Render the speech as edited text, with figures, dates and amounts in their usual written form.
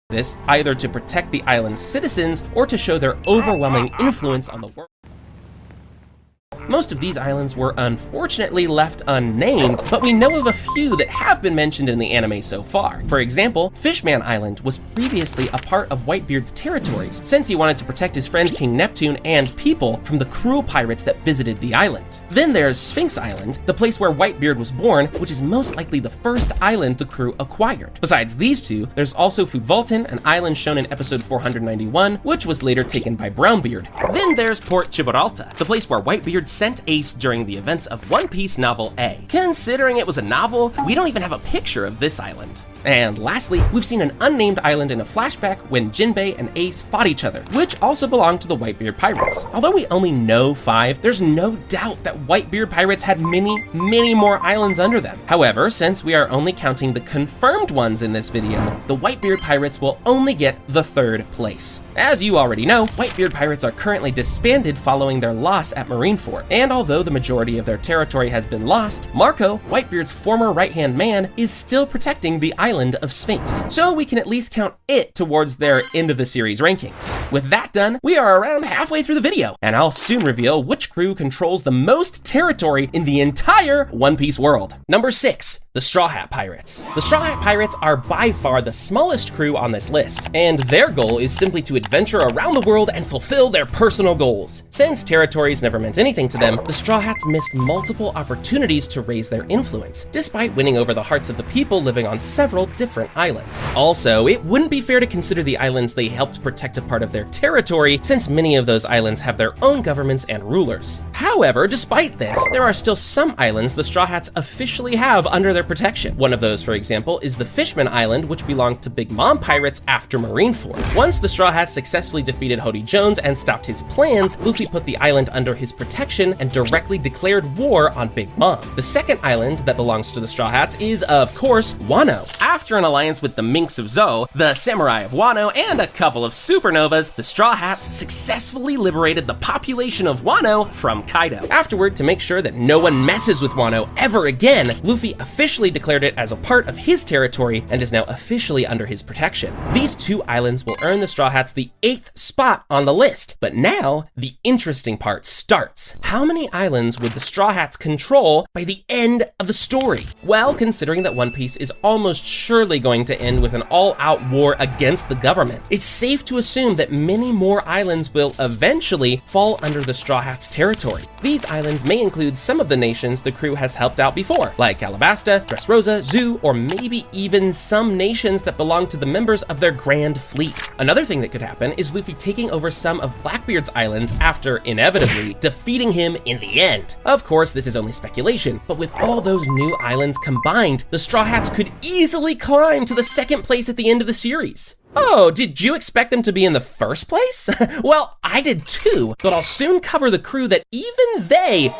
this either to protect the island's citizens or to show their overwhelming influence on the world. Most of these islands were unfortunately left unnamed, but we know of a few that have been mentioned in the anime so far. For example, Fishman Island was previously a part of Whitebeard's territories, since he wanted to protect his friend King Neptune and people from the cruel pirates that visited the island. Then there's Sphinx Island, the place where Whitebeard was born, which is most likely the first island the crew acquired. Besides these two, there's also Futvalton, an island shown in episode 491, which was later taken by Brownbeard. Then there's Port Gibraltar, the place where Whitebeard sent Ace during the events of One Piece Novel A. Considering it was a novel, we don't even have a picture of this island. And lastly, we've seen an unnamed island in a flashback when Jinbei and Ace fought each other, which also belonged to the Whitebeard pirates. Although we only know 5, there's no doubt that Whitebeard pirates had many more islands under them. However, since we are only counting the confirmed ones in this video, the Whitebeard pirates will only get the 3rd place. As you already know, Whitebeard pirates are currently disbanded following their loss at Marineford, and although the majority of their territory has been lost, Marco, Whitebeard's former right-hand man, is still protecting the island of Sphinx, so we can at least count it towards their end of the series rankings. With that done, we are around halfway through the video, and I'll soon reveal which crew controls the most territory in the entire One Piece world. Number 6, the Straw Hat Pirates. The Straw Hat Pirates are by far the smallest crew on this list, and their goal is simply to adventure around the world and fulfill their personal goals. Since territories never meant anything to them, the Straw Hats missed multiple opportunities to raise their influence, despite winning over the hearts of the people living on several different islands. Also, it wouldn't be fair to consider the islands they helped protect a part of their territory, since many of those islands have their own governments and rulers. However, despite this, there are still some islands the Straw Hats officially have under their protection. One of those, for example, is the Fishman Island, which belonged to Big Mom pirates after Marineford. Once the Straw Hats successfully defeated Hody Jones and stopped his plans, Luffy put the island under his protection and directly declared war on Big Mom. The second island that belongs to the Straw Hats is, of course, Wano. After an alliance with the Minks of Zou, the Samurai of Wano, and a couple of supernovas, the Straw Hats successfully liberated the population of Wano from Kaido. Afterward, to make sure that no one messes with Wano ever again, Luffy officially declared it as a part of his territory and is now officially under his protection. These 2 islands will earn the Straw Hats the 8th spot on the list, but now the interesting part starts. How many islands would the Straw Hats control by the end of the story? Well, considering that One Piece is almost surely going to end with an all-out war against the government, it's safe to assume that many more islands will eventually fall under the Straw Hats' territory. These islands may include some of the nations the crew has helped out before, like Alabasta, Dressrosa, Zou, or maybe even some nations that belong to the members of their Grand Fleet. Another thing that could happen is Luffy taking over some of Blackbeard's islands after inevitably defeating him in the end. Of course, this is only speculation, but with all those new islands combined, the Straw Hats could easily climb to the 2nd place at the end of the series. Oh, did you expect them to be in the first place? Well, I did too, but I'll soon cover the crew that even they